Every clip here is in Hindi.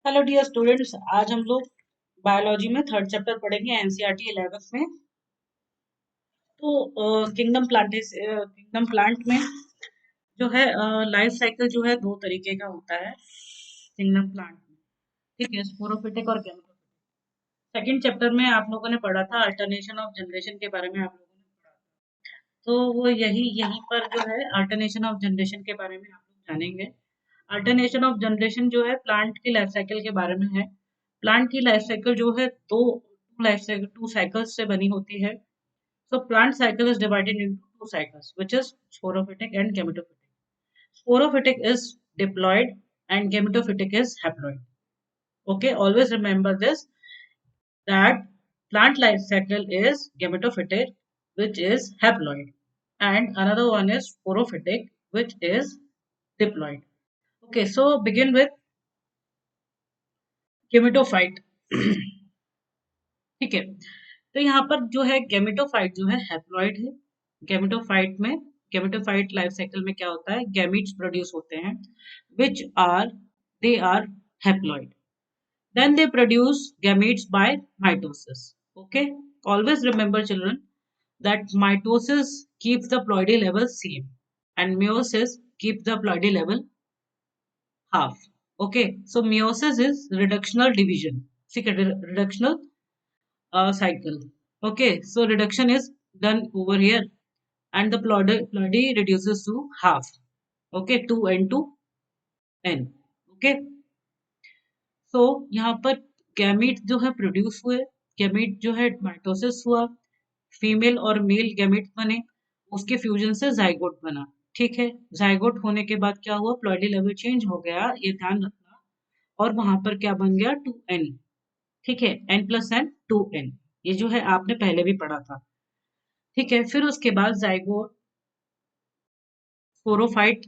हेलो डियर स्टूडेंट्स, आज हम लोग बायोलॉजी में थर्ड चैप्टर पढ़ेंगे एनसीईआरटी 11th में। तो किंगडम प्लांट में जो है लाइफ साइकिल जो है दो तरीके का होता है किंगडम प्लांट में। ठीक है, स्पोरोफिटिक और गेमेटोफिटिक। सेकंड चैप्टर में आप लोगों ने पढ़ा था अल्टरनेशन ऑफ जनरेशन के बारे में। आप लोगों ने पढ़ा था, तो वो यही यहीं पर जो है अल्टरनेशन ऑफ जनरेशन के बारे में आप लोग जानेंगे। अल्टरनेशन ऑफ जनरेशन जो है प्लांट की लाइफ साइकिल के बारे में है। प्लांट की लाइफ साइकिल जो है टू साइकिल्स से बनी होती है। So plant cycle is divided into two cycles, which is sporophytic and gametophytic. Sporophytic is diploid and gametophytic is haploid. Okay, always remember this, that plant life cycle is gametophytic, which is haploid, and another one is sporophytic, which is diploid. Okay, so begin with gametophyte. ठीक है, तो यहाँ पर जो है गेमेटोफाइट जो है हैप्लॉइड है। गेमेटोफाइट में गेमेटोफाइट लाइफ साइकिल में क्या होता है, गैमीट्स प्रोड्यूस होते हैं which are they are haploid. Then they produce gametes by mitosis. Okay, always remember children that mitosis keeps the ploidy level same and meiosis keep the ploidy level half. Okay, so meiosis is reductional division. See, reductional cycle. Okay, so reduction is done over here and the ploidy reduces to half. Okay, 2n to n. Okay, so यहाँ पर गैमीट जो है प्रोड्यूस हुए, गैमीट जो है माइटोसिस हुआ, फीमेल और मेल गैमीट बने, उसके फ्यूजन से जाइगोट बना। ठीक है, जाइगोट होने के बाद क्या हुआ, प्लॉइडी लेवल चेंज हो गया, ये ध्यान रखना। और वहां पर क्या बन गया, 2n। ठीक है, n प्लस n 2n, ये जो है आपने पहले भी पढ़ा था। ठीक है, फिर उसके बाद जाइगोट स्पोरोफाइट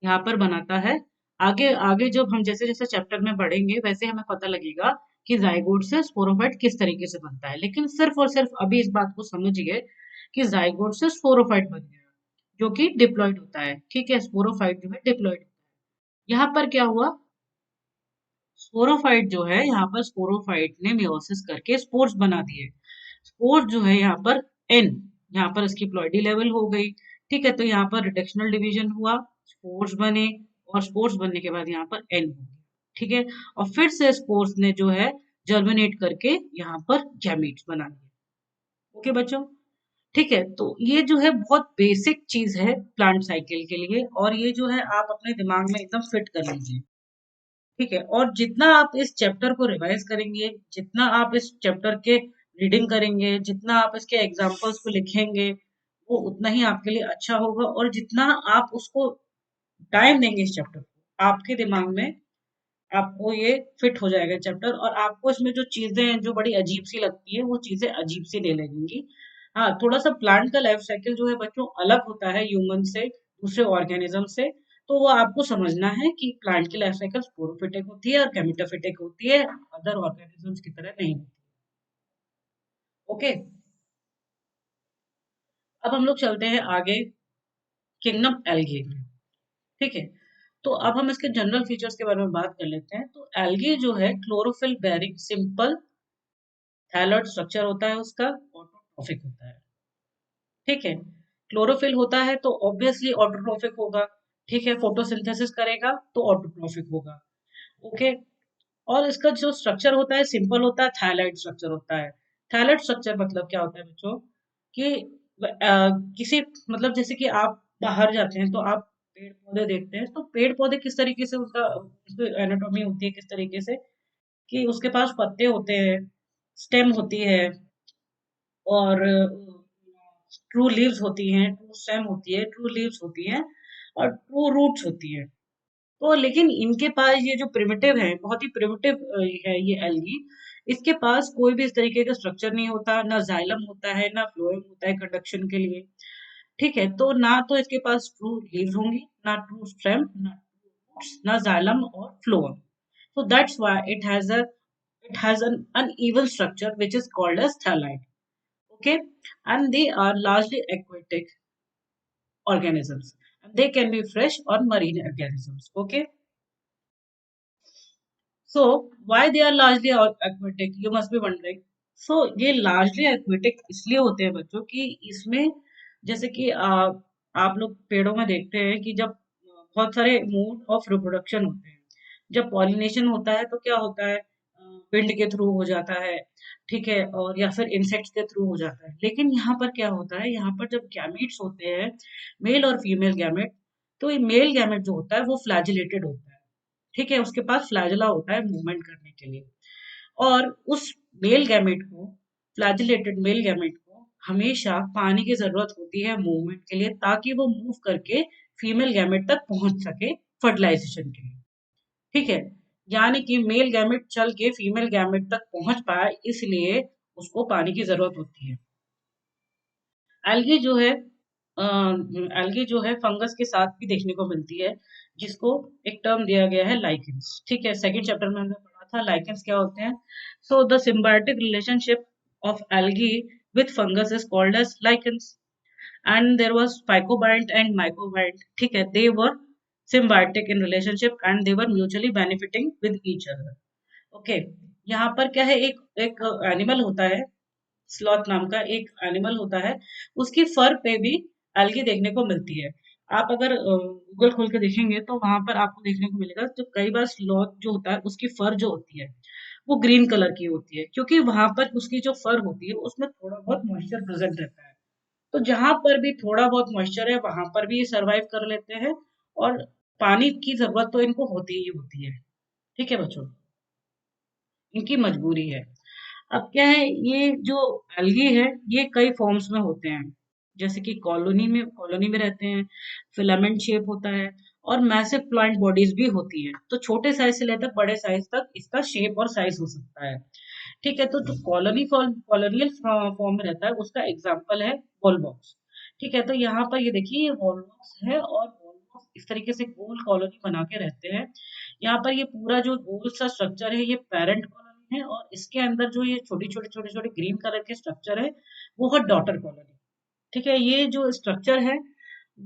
यहाँ पर बनाता है। आगे आगे जब हम जैसे जैसे चैप्टर में बढ़ेंगे वैसे हमें पता लगेगा कि जाइगोट से स्पोरोफाइट किस तरीके से बनता है, लेकिन सिर्फ और सिर्फ अभी इस बात को समझिए कि जाइगोट से स्पोरोफाइट बन गया जो कि डिप्लॉइड होता है। ठीक है, स्पोरोफाइट जो है डिप्लॉइड। यहाँ पर क्या हुआ, स्पोरोफाइट जो है यहाँ पर स्पोरोफाइट ने मेयोसिस करके स्पोर्स बना दिए। स्पोर्स जो है यहाँ पर एन, यहाँ पर इसकी प्लॉइडी लेवल हो गई। ठीक है, तो यहाँ पर रिडक्शनल डिवीजन हुआ, स्पोर्स बने, और स्पोर्स बनने के बाद यहाँ पर एन हो गया। ठीक है, और फिर से स्पोर्स ने जो है जर्मिनेट करके यहाँ पर गैमीट्स बना दिए। ओके बच्चों, ठीक है, तो ये जो है बहुत बेसिक चीज है प्लांट साइकिल के लिए, और ये जो है आप अपने दिमाग में एकदम फिट कर लीजिए। ठीक है, और जितना आप इस चैप्टर को रिवाइज करेंगे, जितना आप इस चैप्टर के रीडिंग करेंगे, जितना आप इसके एग्जाम्पल्स को लिखेंगे, वो उतना ही आपके लिए अच्छा होगा। और जितना आप उसको टाइम देंगे इस चैप्टर को, आपके दिमाग में आपको ये फिट हो जाएगा चैप्टर, और आपको इसमें जो चीजें जो बड़ी अजीब सी लगती है वो चीजें अजीब सी नहीं लगेंगी। हाँ, थोड़ा सा प्लांट का लाइफ साइकिल जो है बच्चों अलग होता है ह्यूमन से, दूसरे ऑर्गेनिज्म से। तो वो आपको समझना है कि प्लांट की लाइफ साइकिल स्पोरोफिटिक होती है और केमिटोफिटिक होती है, अदर ऑर्गेनिजम्स की तरह नहीं होती। ओके, अब हम लोग चलते हैं आगे किंगडम एल्गी में। ठीक है, तो अब हम इसके जनरल फीचर्स के बारे में बात कर लेते हैं। तो एल्गी जो है chlorophyll bearing simple thalloid structure होता है, उसका ऑटोट्रॉफिक होता है। ठीक है, क्लोरोफिल होता है तो ऑब्वियसली ऑटोट्रॉफिक होगा। ठीक है, फोटोसिंथेसिस करेगा तो ऑटोट्रॉफिक होगा। ओके, और इसका जो स्ट्रक्चर होता है सिंपल होता है, थायलाइड स्ट्रक्चर होता है। थायलाइड स्ट्रक्चर मतलब क्या होता है बच्चों, कि किसी मतलब जैसे कि आप बाहर जाते हैं तो आप पेड़ पौधे देखते हैं, तो पेड़ पौधे किस तरीके से उनका एनाटॉमी होती है, किस तरीके से कि उसके पास पत्ते होते हैं, स्टेम होती है, और ट्रू लीव्स होती हैं, ट्रू स्टेम होती है, ट्रू लीव्स होती हैं, और ट्रू रूट्स होती है। तो लेकिन इनके पास ये जो प्रिमिटिव है, बहुत ही प्रिमिटिव है ये एल्गी। इसके पास कोई भी इस तरीके का स्ट्रक्चर नहीं होता, ना जाइलम होता है ना फ्लोएम होता है कंडक्शन के लिए। ठीक है, तो ना तो इसके पास ट्रू लीव्स होंगी, ना ट्रू स्टेम, ना roots, ना जाइलम और phloem. So that's why it has an uneven structure which is called as thalite. Okay, and they are largely aquatic organisms. They can be fresh or marine organisms. Okay, so why they are largely aquatic, you must be wondering. So ये लार्जली एक्वेटिक इसलिए होते हैं बच्चों कि इसमें जैसे कि आप लोग पेड़ों में देखते हैं कि जब बहुत सारे मोड ऑफ रिप्रोडक्शन होते हैं, जब पॉलिनेशन होता है तो क्या होता है, विंड के थ्रू हो जाता है, ठीक है, और या फिर इंसेक्ट्स के थ्रू हो जाता है। लेकिन यहाँ पर क्या होता है, यहाँ पर जब गैमीट्स होते हैं, मेल और फीमेल गैमेट, तो ये मेल गैमेट जो होता है वो फ्लैजिलेटेड होता है, ठीक है, उसके पास फ्लैजिला होता है मूवमेंट करने के लिए। और उस मेल गैमेट को, फ्लैजिलेटेड मेल गैमेट को हमेशा पानी की जरूरत होती है मूवमेंट के लिए, ताकि वो मूव करके फीमेल गैमेट तक पहुंच सके फर्टिलाइजेशन के लिए, ठीक है। यानी कि मेल गैमेट चल के फीमेल गैमेट तक पहुंच पाए, इसलिए उसको पानी की जरूरत होती है। एल्गी जो है एल्गी जो है फंगस के साथ भी देखने को मिलती है, जिसको एक टर्म दिया गया है लाइकेंस, ठीक है, सेकंड चैप्टर में हमने पढ़ा था लाइकेंस क्या होते हैं। So the symbiotic relationship of algae with fungus is called as lichens, and there was phycobiont and mycobiont, ठीक है, they were symbiotic in relationship and they were mutually benefiting with each other। Okay, यहाँ पर क्या है, एक एक एनिमल होता है, स्लॉथ नाम का एक एनिमल होता है, उसकी फर पे भी एल्गी देखने को मिलती है। आप अगर गूगल खोल के देखेंगे तो वहां पर आपको देखने को मिलेगा, तो कई बार स्लॉथ जो होता है उसकी फर जो होती है वो ग्रीन कलर की होती है, क्योंकि वहां पर उसकी जो फर होती है उसमें थोड़ा बहुत मॉइस्चर प्रेजेंट रहता है। तो जहां पर भी थोड़ा बहुत मॉइस्चर है वहां पर भी ये सर्वाइव कर लेते हैं, और पानी की जरूरत तो इनको होती ही होती है, ठीक है बच्चों, इनकी मजबूरी है। अब क्या है, ये जो एल्गी है ये कई फॉर्म्स में होते हैं, जैसे कि कॉलोनी में रहते हैं, फिलामेंट शेप होता है, और मैसिव प्लांट बॉडीज भी होती है। तो छोटे साइज से लेकर बड़े साइज तक इसका शेप और साइज हो सकता है, ठीक है। तो जो कॉलोनियल फॉर्म में रहता है उसका एग्जाम्पल है वॉलबॉक्स, ठीक है। तो यहाँ पर ये देखिए, ये वॉलबॉक्स है, और वॉलबॉक्स इस तरीके से गोल कॉलोनी बना के रहते हैं। यहाँ पर ये पूरा जो गोल सा स्ट्रक्चर है ये पेरेंट कॉलोनी है, और इसके अंदर जो ये छोटे छोटे ग्रीन कलर के स्ट्रक्चर है वो है डॉटर कॉलोनी, ठीक है। ये जो स्ट्रक्चर है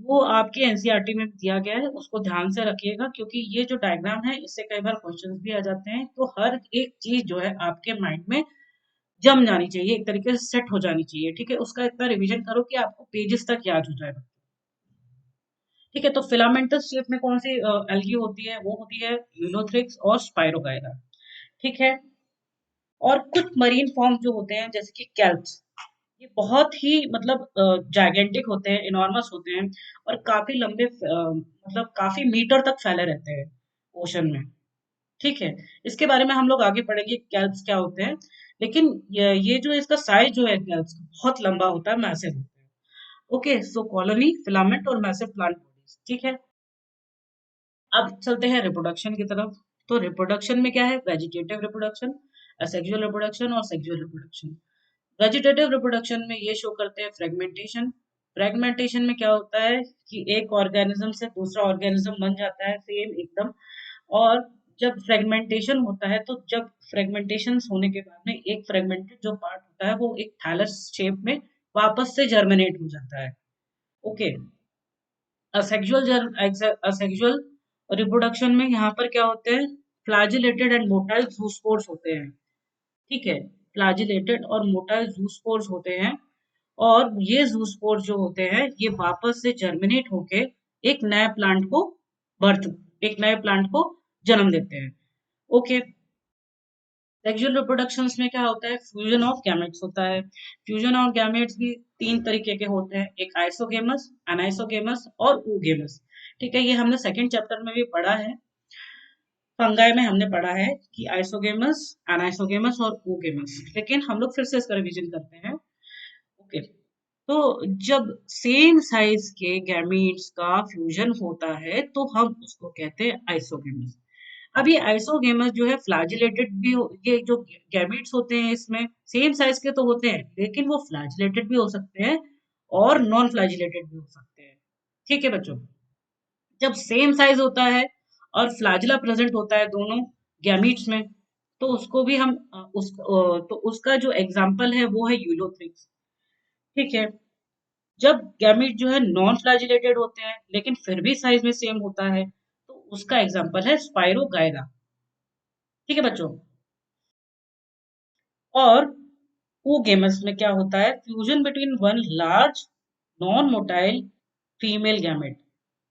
वो आपके एनसीईआरटी में दिया गया है, उसको ध्यान से रखिएगा, क्योंकि ये जो डायग्राम है इससे कई बार क्वेश्चंस भी आ जाते हैं। तो हर एक चीज जो है आपके माइंड में जम जानी चाहिए, एक तरीके से सेट हो जानी चाहिए, ठीक है। उसका इतना रिवीजन करो कि आपको पेजेस तक याद हो जाएगा, ठीक है। तो फिलामेंटस शेप में कौन सी एल्गी होती है, वो होती है यूलोथ्रिक्स और स्पाइरोगाइरा, ठीक है। और कुछ मरीन फॉर्म जो होते हैं जैसे कि कैल्प्स, ये बहुत ही मतलब जाइगेंटिक होते हैं, इनॉर्मस होते हैं, और काफी लंबे मतलब काफी मीटर तक फैले रहते हैं ओशन में, ठीक है। इसके बारे में हम लोग आगे पढ़ेंगे कैल्प्स क्या होते हैं। लेकिन ये जो इसका साइज जो है कैल्प्स का बहुत लंबा होता है, मैसिव होता है। ओके, सो कॉलोनी, फिलामेंट और मैसिव प्लांट बॉडीज, ठीक है। अब चलते हैं रिप्रोडक्शन की तरफ। तो रिप्रोडक्शन में क्या है, वेजिटेटिव रिप्रोडक्शन, असेक्सुअल रिप्रोडक्शन और सेक्सुअल रिप्रोडक्शन। वेजिटेटिव रिप्रोडक्शन में ये शो करते हैं फ्रेगमेंटेशन। फ्रेगमेंटेशन में क्या होता है कि एक ऑर्गेनिज्म से दूसरा ऑर्गेनिज्म बन जाता है सेम एकदम। और जब फ्रेगमेंटेशन होता है, तो जब फ्रेगमेंटेशन होने के बाद में एक फ्रेगमेंटेड जो पार्ट होता है वो एक थैलस शेप में वापस से जर्मिनेट हो जाता है। ओके, असेक्सुअल रिप्रोडक्शन में यहाँ पर क्या होते हैं, फ्लैजिलेटेड एंड मोटाइल जूस्पोर्स होते हैं, ठीक है। फ्लैजिलेटेड और मोटाइल जूस्पोर्स होते हैं, और ये जूस्पोर्स जो होते हैं ये वापस से जर्मिनेट होके एक नए प्लांट को बर्थ एक नए प्लांट को जन्म देते हैं। ओके, सेक्सुअल रिप्रोडक्शंस में क्या होता है, फ्यूजन ऑफ गैमेट्स होता है। फ्यूजन ऑफ गैमेट्स भी तीन तरीके के होते हैं, एक आइसोगेमस, एनाइसोगेमस और oogamous, ठीक है। ये हमने सेकंड चैप्टर में भी पढ़ा है, फंगाई में हमने पढ़ा है कि आइसोगेमस, एनाइसोगेमस और oogamous, लेकिन हम लोग फिर से इसका रिवीजन करते हैं। ओके, तो जब सेम साइज के गैमीट्स का फ्यूजन होता है तो हम उसको कहते हैं आइसोगेमस। अब ये आइसोगेमस जो है फ्लैजिलेटेड भी ये जो गैमीट्स होते हैं इसमें सेम साइज के तो होते हैं, लेकिन वो फ्लैजिलेटेड भी हो सकते हैं और नॉन फ्लैजिलेटेड भी हो सकते हैं, ठीक है बच्चों। जब सेम साइज होता है और फ्लैजिला प्रेजेंट होता है दोनों गैमीट्स में, तो उसको भी हम तो उसका जो एग्जाम्पल है वो है यूलोथ्रिक्स, ठीक है। जब गैमीट जो है नॉन फ्लैजिलेटेड होते हैं लेकिन फिर भी साइज में सेम होता है, तो उसका एग्जाम्पल है स्पाइरोगाइरा, ठीक है बच्चों। और oogamous में क्या होता है, fusion between one large non motile female gamete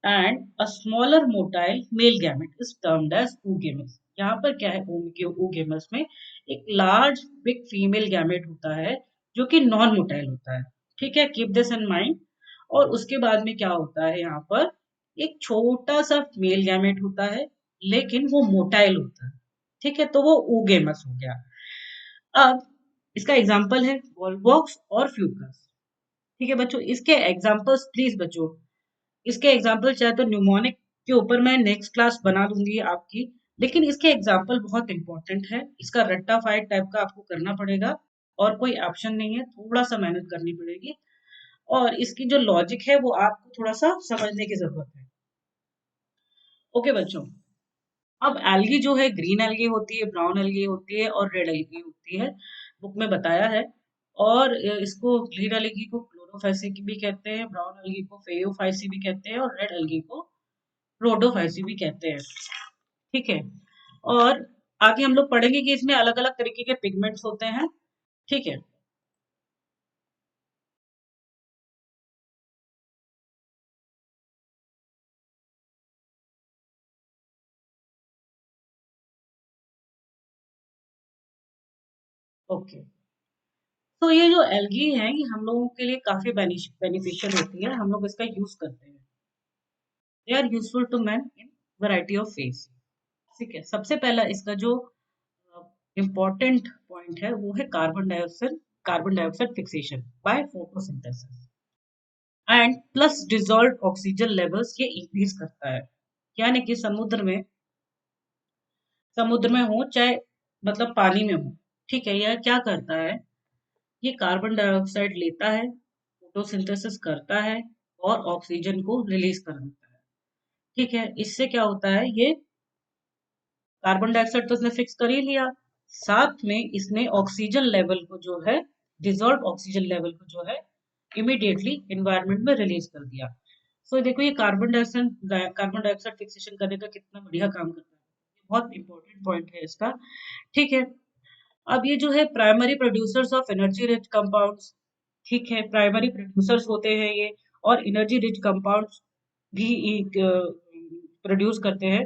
and a smaller motile male gamete is termed as oogamous। यहाँ पर क्या है, oogamous में एक लार्ज बिग फीमेल गैमेट होता है जो कि नॉन मोटाइल होता है। ठीक है, कीप दिस इन माइंड। और उसके बाद में क्या होता है, यहाँ पर एक छोटा सा मेल गैमेट होता है लेकिन वो मोटाइल होता है। ठीक है, तो वो oogamous हो गया। अब इसका एग्जाम्पल है वॉलबॉक्स और फ्यूकस। ठीक है बच्चों, इसके एग्जाम्पल्स प्लीज बच्चों, इसके एग्जाम्पल चाहे तो न्यूमोनिक के ऊपर मैं नेक्स्ट क्लास बना दूंगी आपकी, लेकिन इसके एग्जाम्पल बहुत इंपॉर्टेंट है। इसका रट्टा फाइट टाइप का आपको करना पड़ेगा और कोई ऑप्शन नहीं है, थोड़ा सा मेहनत करनी पड़ेगी। और इसकी जो लॉजिक है वो आपको थोड़ा सा समझने की जरूरत है। ओके बच्चों, अब एल्गी जो है, ग्रीन एल्गी होती है, ब्राउन एल्गी होती है और रेड एल्गी होती है, बुक में बताया है। और इसको ग्रीन एल्गी को क्लोरोफाइसी भी कहते हैं, ब्राउन एल्गी को फेयोफाइसी भी कहते हैं और रेड एल्गी को रोडोफाइसी भी कहते हैं। ठीक है, और आगे हम लोग पढ़ेंगे कि इसमें अलग अलग तरीके के पिगमेंट्स होते हैं। ठीक है, ओके। तो ये जो एल्गी है ये हम लोगों के लिए काफी बेनिफिशियल होती है, हम लोग इसका यूज करते हैं। They are useful to man in variety of ways. ठीक है, सबसे पहला इसका जो इम्पोर्टेंट पॉइंट है वो है carbon dioxide fixation by photosynthesis and plus dissolve oxygen levels ये इंक्रीज करता है। यानी कि समुद्र में हो चाहे मतलब पानी में हो, ठीक है, यह क्या करता है, ये कार्बन डाइऑक्साइड लेता है, फोटोसिंथेसिस करता है और ऑक्सीजन को रिलीज कर देता है। ठीक है, इससे क्या होता है, ये कार्बन डाइऑक्साइड तो इसने फिक्स कर ही लिया, साथ में इसने ऑक्सीजन लेवल को जो है, डिजॉल्व ऑक्सीजन लेवल को जो है इमीडिएटली एनवायरनमेंट में रिलीज कर दिया। सो देखो ये कार्बन डाइऑक्साइड फिक्सेशन करने का कितना बढ़िया काम करता है, ये बहुत इंपॉर्टेंट पॉइंट है इसका। ठीक है, अब ये जो है primary producers of energy rich compounds. ठीक है, प्राइमरी प्रोड्यूसर्स होते हैं ये, और एनर्जी रिच कंपाउंड्स भी प्रोड्यूस करते हैं।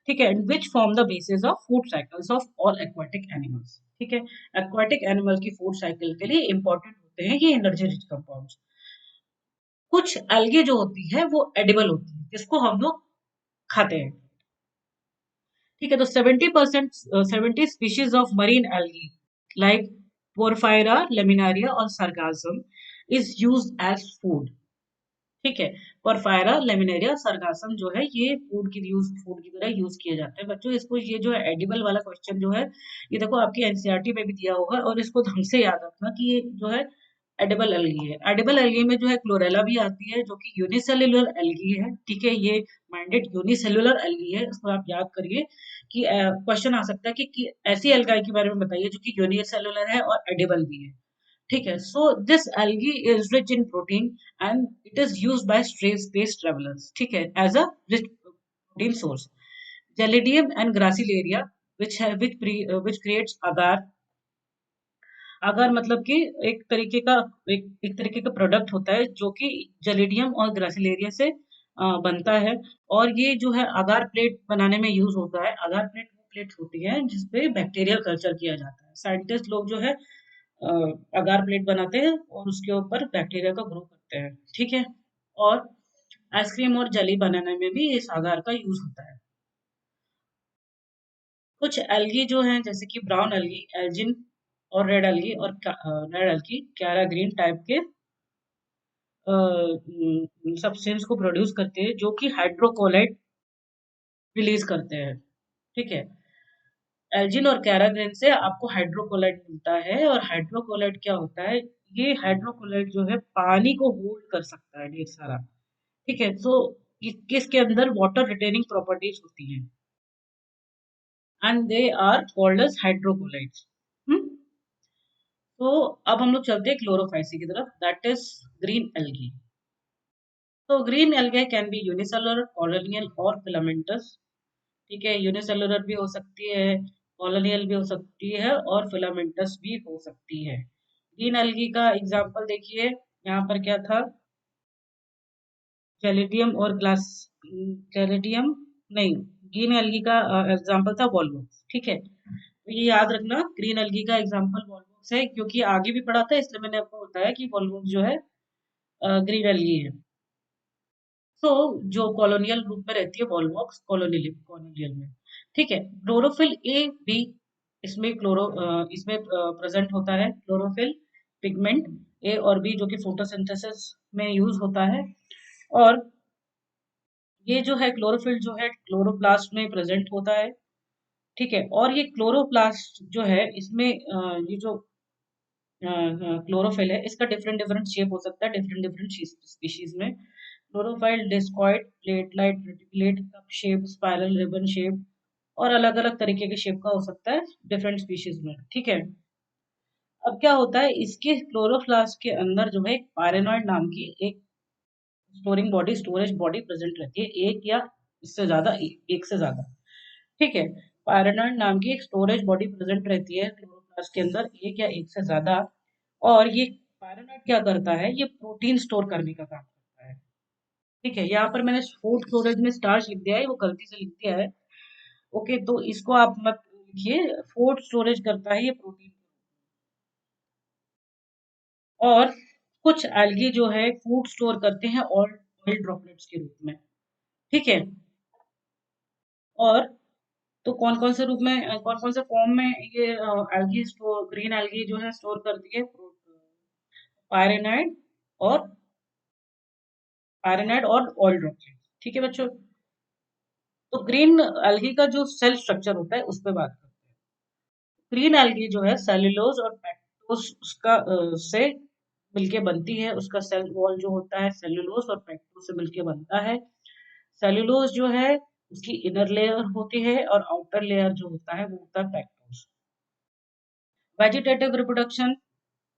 ठीक है, which form the basis of food cycles of all aquatic animals. ठीक है, एक्वाटिक एनिमल की फूड साइकिल के लिए इंपॉर्टेंट होते हैं ये एनर्जी रिच कंपाउंड्स। कुछ एल्गे जो होती है वो एडिबल होती है, जिसको हम लोग खाते हैं। ठीक है, तो 70 species of marine algae like porphyra, laminaria और sargassum is used as food. ठीक है, पोरफायरा, लेमिनेरिया, सरगासम जो है ये फूड की तरह यूज किए जाते हैं। बच्चों इसको ये जो है एडिबल वाला क्वेश्चन जो है, ये देखो आपकी एनसीईआरटी में भी दिया होगा, और इसको ढंग से याद रखना कि ये जो है एडिबल एल्गी है। एडिबल एल्गी में जो है क्लोरेला भी आती है जो कि यूनिसेल्युलर एल्गी है। ठीक है, ये माइंडेड यूनिसेल्युलर एल्गी है, इसको आप याद करिए कि क्वेश्चन आ सकता है कि ऐसी एल्गाई के बारे में बताइए जो कि यूनिसेल्युलर है और एडिबल भी है। ठीक है, so this algae is rich in protein and it is used by space travellers. ठीक है, as a rich protein source. Gelidium and gracilaria which creates agar। अगर मतलब कि एक तरीके का एक तरीके का प्रोडक्ट होता है जो कि जेलिडियम और ग्रासिलेरिया से बनता है। और ये जो है अगार प्लेट बनाने में यूज होता है। अगार प्लेट वो प्लेट होती है जिसपे बैक्टीरियल कल्चर किया जाता है। साइंटिस्ट लोग जो है अगार प्लेट बनाते हैं और उसके ऊपर बैक्टीरिया को ग्रो करते हैं। ठीक है, और आइसक्रीम और जेली बनाने में भी इस अगार का यूज होता है। कुछ एल्गी जो हैं जैसे कि ब्राउन एल्गी, एल्जिन और रेड एल्गी, और रेड एल्गी क्यारा ग्रीन टाइप के सब्सटेंस को प्रोड्यूस करते हैं जो कि हाइड्रोकोलाइट रिलीज करते हैं। ठीक है, एल्जिन और कैराग्रेन से आपको हाइड्रोकोलाइट मिलता है, और हाइड्रोकोलाइट क्या होता है, ये हाइड्रोकोलाइट जो है पानी को होल्ड कर सकता है ढेर सारा। ठीक है, तो इसके अंदर वाटर रिटेनिंग प्रॉपर्टीज होती हैं and they are called as hydrocolloids. तो अब हम लोग चलते हैं क्लोरोफाइसी की तरफ, दैट इज ग्रीन एल्गी। तो green algae can be unicellular, colonial और फिलामेंटस। ठीक है, यूनिसेलुलर भी हो सकती है, कॉलोनियल भी हो सकती है और फिलामेंटस भी हो सकती है। ग्रीन एल्गी का एग्जाम्पल देखिए, यहाँ पर क्या था, कैलिडियम और ग्लास, कैलिडियम नहीं, ग्रीन एल्गी का एग्जाम्पल था वॉल्वोक्स। ठीक है, तो ये याद रखना, ग्रीन एल्गी का एग्जाम्पल वॉल्वोक्स है, क्योंकि आगे भी पढ़ा था इसलिए मैंने आपको बताया कि वॉल्वोक्स जो है ग्रीन एल्गी है। तो जो कॉलोनियल रूप में रहती है वॉल्वॉक्स कॉलोनियल कॉलोनियल में। ठीक है, क्लोरोफिल ए बी, इसमें प्रेजेंट होता है क्लोरोफिल पिगमेंट ए और बी, जो कि फोटोसिंथेसिस में यूज होता है। और ये जो है क्लोरोफिल जो है क्लोरोप्लास्ट में प्रेजेंट होता है। ठीक है, और ये क्लोरोप्लास्ट जो है इसमें ये जो क्लोरोफिल है इसका डिफरेंट डिफरेंट शेप हो सकता है डिफरेंट डिफरेंट स्पीशीज में। Chlorophyll discoid, plate light, reticulate, cup shape, spiral, ribbon shape, और अलग अलग तरीके के शेप का हो सकता है डिफरेंट स्पीशीज में। ठीक है, अब क्या होता है, इसके क्लोरोप्लास्ट के अंदर जो है पायरेनॉइड नाम की एक स्टोरेज बॉडी प्रेजेंट रहती है, एक या इससे ज्यादा, एक से ज्यादा। ठीक है, पायरेनॉइड नाम की एक स्टोरेज बॉडी प्रेजेंट रहती है क्लोरोप्लास्ट के अंदर, एक या एक से ज्यादा। और ये पायरेनॉइड क्या करता है, ये प्रोटीन स्टोर करने का काम करता है। ठीक है, यहाँ पर मैंने फूड स्टोरेज में स्टार्च लिख दिया है, वो गलती से लिख दिया है। ओके, तो इसको आप मत लिखिए, फूड स्टोरेज करता है ये प्रोटीन। और कुछ एल्गी जो है फूड स्टोर करते हैं ऑयल ड्रॉपलेट्स के रूप में। ठीक है, और तो कौन कौन से रूप में, कौन कौन से फॉर्म में ये एल्गी स्टोर, ग्रीन एल्गी जो है स्टोर करती है, पायरेनाइड और ऑयल ड्रॉपलेट। ठीक है बच्चों, तो ग्रीन एल्गी का जो सेल स्ट्रक्चर होता है उस पर बात करते हैं। ग्रीन एल्गी जो है सेल्यूलोज और पेक्टोस उसका से मिलके बनती है, उसका सेल वॉल जो होता है सेल्यूलोज और पेक्टोस से मिलके बनता है। सेल्यूलोज जो है उसकी इनर लेयर होती है और आउटर लेयर जो होता है वो होता है पेक्टोस। वेजिटेटिव रिप्रोडक्शन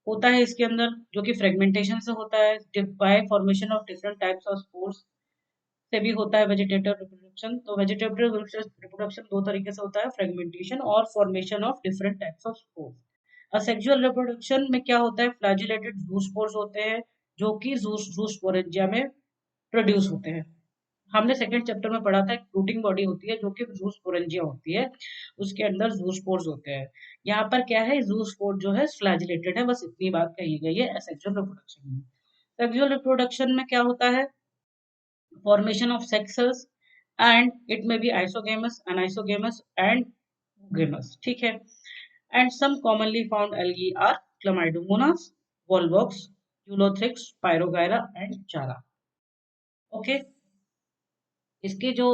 होता है इसके अंदर, जो कि फ्रेगमेंटेशन से होता है, bye formation of different types of spores से भी होता है वेजिटेटिव रिप्रोडक्शन। तो वेजिटेटिव रिप्रोडक्शन दो तरीके से होता है, फ्रेगमेंटेशन और formation of different types of spores. Asexual reproduction में क्या होता है, फ्लैजिलेटेड जूस्पोर्स होते हैं, जो कि जूस्पोरेंजिया में प्रोड्यूस होते हैं। हमने सेकंड चैप्टर में पढ़ा था, एक फ्रूटिंग बॉडी होती है जो कि जूस्पोरेंजिया होती है, उसके अंदर जूस्पोर्स होते हैं। यहाँ पर क्या है, जूस्पोर जो है फ्लैजिलेटेड है, बस इतनी बात कही गई है एसेक्सुअल रिप्रोडक्शन में। सेक्सुअल रिप्रोडक्शन में क्या होता है, formation of sex cells, and it may be isogamous, anisogamous and gamous। ठीक है, and some commonly found algae are Chlamydomonas, Volvox, Eulothrix, Pyrogyra and Chara। Okay, इसके जो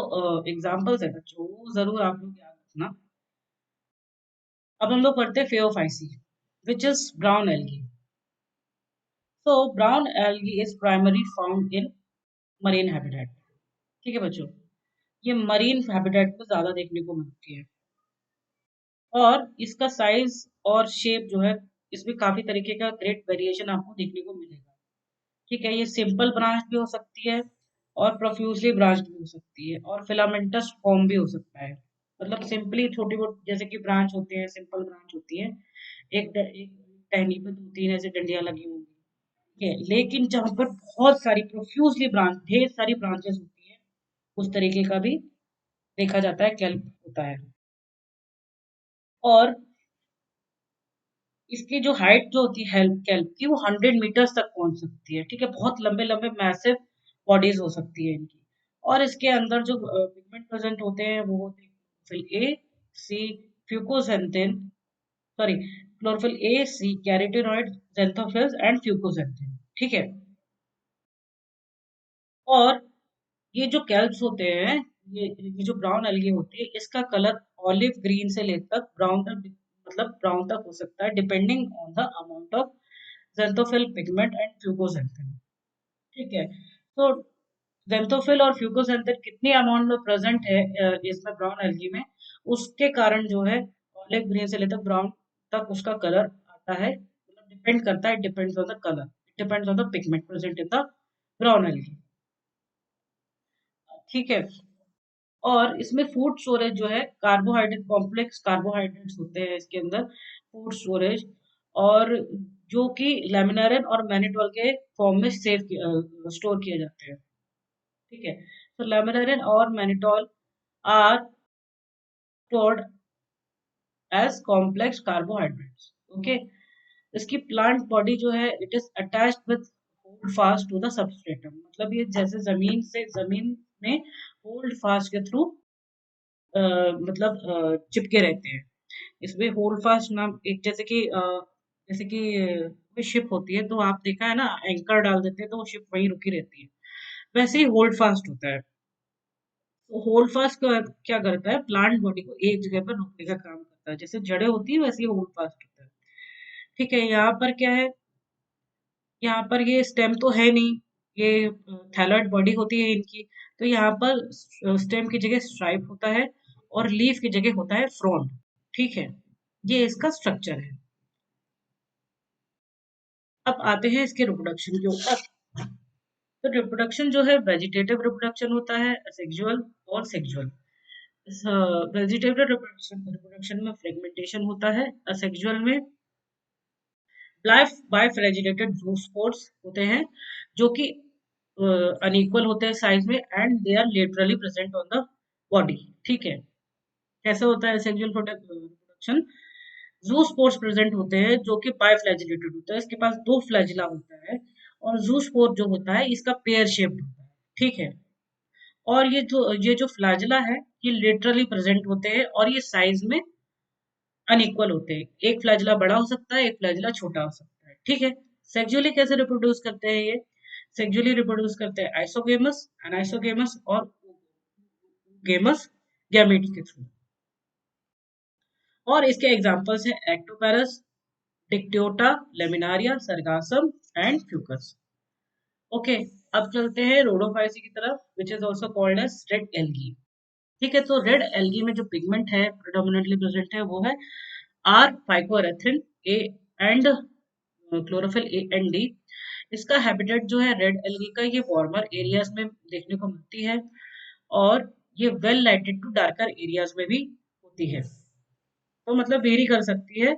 एग्जांपल्स है बच्चों वो जरूर आप लोग याद रखना। अब हम लोग पढ़ते हैं phaeophyceae, which is brown algae. So brown algae is primarily found in marine habitat। ठीक है बच्चों, ये मरीन हैबिटेट में ज्यादा देखने को मिलती है, और इसका साइज और शेप जो है इसमें काफी तरीके का ग्रेट वेरिएशन आपको देखने को मिलेगा। ठीक है, ये सिंपल ब्रांच भी हो सकती है और प्रोफ्यूजली ब्रांच भी हो सकती है और फिलामेंटस फॉर्म भी हो सकता है। मतलब सिंपली छोटी मोटी जैसे कि ब्रांच होते हैं, सिंपल ब्रांच होती है, एक टहनी पे दो तीन ऐसे डंडियां लगी होंगी। ठीक है, लेकिन जहां पर बहुत सारी प्रोफ्यूजली ब्रांच, ढेर सारी ब्रांचेस होती है, उस तरीके का भी देखा जाता है, केल्प होता है। और इसकी जो हाइट जो होती है हेल्प कैल्प की, वो 100 मीटर्स तक पहुंच सकती है। ठीक है, बहुत लंबे लंबे मैसिव बॉडीज हो सकती है इनकी। और इसके अंदर जो पिगमेंट प्रेजेंट होते हैं वो होते हैं chlorophyll a c, fucoxanthin, sorry chlorophyll a c, carotenoid, xanthophylls and fucoxanthin. ठीक है, और ये जो कैल्प्स होते हैं, ये जो ब्राउन एल्गी होती है, इसका कलर ऑलिव ग्रीन से लेकर ब्राउन तक, मतलब ब्राउन तक हो सकता है, depending on the amount of xanthophyll pigment and fucoxanthin। ठीक है, तो xanthophyll और fucoxanthin कितनी अमाउंट में प्रेजेंट है इसमें ब्राउन एल्गी में, उसके कारण जो है ऑलिव ग्रीन से लेकर ब्राउन तक उसका कलर आता है, मतलब डिपेंड करता है, depends on the colour, depends on the pigment present in the brown algae. ठीक है, और इसमें फूड स्टोरेज जो है कार्बोहाइड्रेट, कॉम्प्लेक्स कार्बोहाइड्रेट्स होते हैं इसके अंदर, फूड स्टोरेज, और जो कि लैमिनारिन और मैनिटोल के फॉर्म में स्टोर किए जाते हैं। ठीक है, तो लैमिनारिन और mannitol are stored as complex carbohydrates. Okay, इसकी प्लांट बॉडी जो है it is attached with holdfast to the substratum, मतलब ये जैसे जमीन में होल्ड फास्ट के थ्रू चिपके रहते हैं। इसमें होल्ड फास्ट नाम एक, जैसे कि कोई शिप होती है तो आप देखा है ना, एंकर डाल देते हैं तो वो शिप वहीं रुकी रहती है, वैसे ही होल्ड फास्ट होता है। तो होल्ड फास्ट क्या करता है, प्लांट बॉडी को एक जगह पर रोकने का काम करता है, जैसे जड़ें होती है वैसे ही होल्ड फास्ट होता है। ठीक है, यहाँ पर क्या है, यहाँ पर ये स्टेम तो है नहीं, ये थैलॉइड बॉडी होती है इनकी। तो यहाँ पर स्टेम की जगह स्ट्राइप होता है और लीफ की जगह होता है फ्रॉन्ड। ठीक है, ये इसका स्ट्रक्चर है। अब आते हैं इसके रिप्रोडक्शन के ऊपर। तो रिप्रोडक्शन जो है वेजिटेटिव रिप्रोडक्शन होता है, सेक्सुअल और सेक्सुअल। वेजिटेटिव रिप्रोडक्शन में फ्रेगमेंटेशन होता है, असेक्सुअल में बाइफ्लैजिलेटेड ज़ूस्पोर्स होते हैं, जो कि अनइक्वल होते हैं साइज में, and they are laterally present on the body. ठीक है, कैसे होता है सेक्सुअल रिप्रोडक्शन, ज़ूस्पोर्स प्रेजेंट होते हैं जो कि बाइफ्लैजिलेटेड होता है, इसके पास दो फ्लैजिला होता है, और ज़ूस्पोर जो होता है इसका पेयर शेप्ड होता है। ठीक है, और ये जो फ्लैजिला है ये लेटरली प्रेजेंट होते हैं और ये साइज में अनइक्वल होते हैं, एक फ्लैजिला बड़ा हो सकता है, एक फ्लैजिला छोटा हो सकता है। ठीक है, सेक्सुअली कैसे रिप्रोड्यूस करते हैं ये, सेक्सुअली रिप्रोड्यूस करते हैं आइसोगेमस, अनाइसोगेमस और गेमस गैमेट्स के थ्रू। और इसके एग्जांपल्स हैं ectocarpus, dictyota, laminaria, sargassum and fucus. Okay, अब चलते हैं रोडोफाइसी की तरफ, which is also called as red algae. ठीक है, तो रेड एल्गी में जो पिगमेंट है प्रेडोमिनेंटली प्रेजेंट है वो है are phycoerythrin a and chlorophyll a and d. इसका हैबिटेट जो है रेड एल्गी का, ये वार्मर एरियाज में देखने को मिलती है, और ये well lighted to darker areas में भी होती है। तो मतलब वेरी कर सकती है,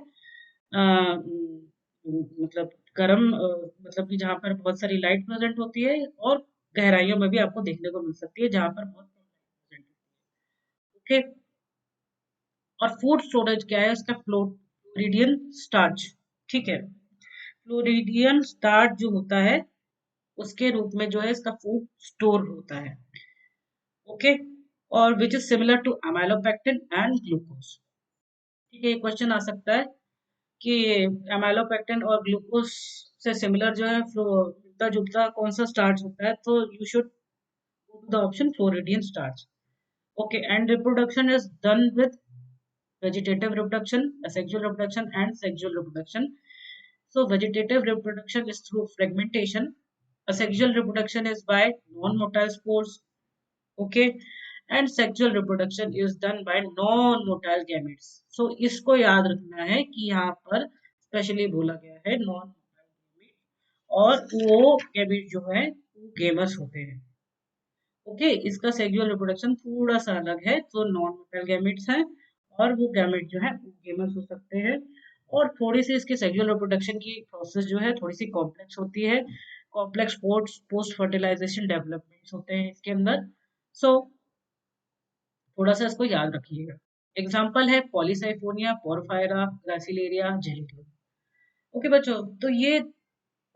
मतलब गर्म, मतलब कि जहाँ पर बहुत सारी लाइट प्रेजेंट होती है, और गहराइयों में भी आपको देखने को मिल सकती है जहाँ पर बहुत कम लाइट प्रेजेंट होती है। ओके, और फूड स्टोरेज क्या है इसका, फ्लोरिडियन स्टार्च। ठीक है, फ्लोरिडियन स्टार्च जो होता है उसके रूप में जो है इसका फूड स्टोर होता है। ओके, और which is similar to amylopectin and glucose. ठीक है, क्वेश्चन आ सकता है कि एमाइलोपेक्टिन और ग्लूकोज से सिमिलर जो है मिलता जुलता कौन सा स्टार्च होता है, तो you should go to the option floridean starch. Okay, and reproduction is done with vegetative reproduction, asexual reproduction and sexual reproduction. So vegetative reproduction is through fragmentation, asexual reproduction is by non-motile spores, okay, and sexual reproduction is done by non-motile gametes. So इसको याद रखना है कि यहाँ पर स्पेशली बोला गया है non-motile gametes, और वो गैमेट जो है वो गेमस होते हैं। ओके, इसका सेक्सुअल रिप्रोडक्शन थोड़ा सा अलग है, तो नॉन मोटाइल गैमेट्स हैं, और वो गैमेट जो है वो गेमस हो सकते हैं। और थोड़ी सी इसके सेक्सुअल रिप्रोडक्शन की प्रोसेस जो है थोड़ी सी कॉम्प्लेक्स होती है, कॉम्प्लेक्स पोस्ट फर्टिलाइजेशन डेवलपमेंट्स होते हैं इसके अंदर। सो थोड़ा सा इसको याद रखिएगा। एग्जाम्पल है पॉलीसाइफोनिया, पोरफायरा, ग्रासिलेरिया, जेलिडियम। ओके बच्चों, तो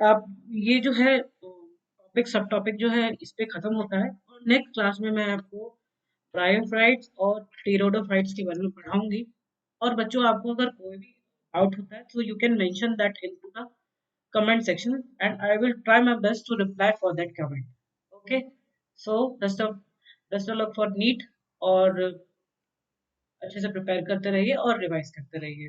आप ये जो है टॉपिक, सब टॉपिक जो है इस पे खत्म होता है, और नेक्स्ट क्लास में मैं आपको ब्रायोफाइट्स और टेरोडोफाइट्स के बारे में पढ़ाऊंगी। और बच्चों, आपको अगर कोई भी डाउट होता है तो you can mention that into the comment section, and I will try my best to reply for that comment. Okay, so best of luck for NEET, और अच्छे से प्रिपेयर करते रहिए और रिवाइज करते रहिए।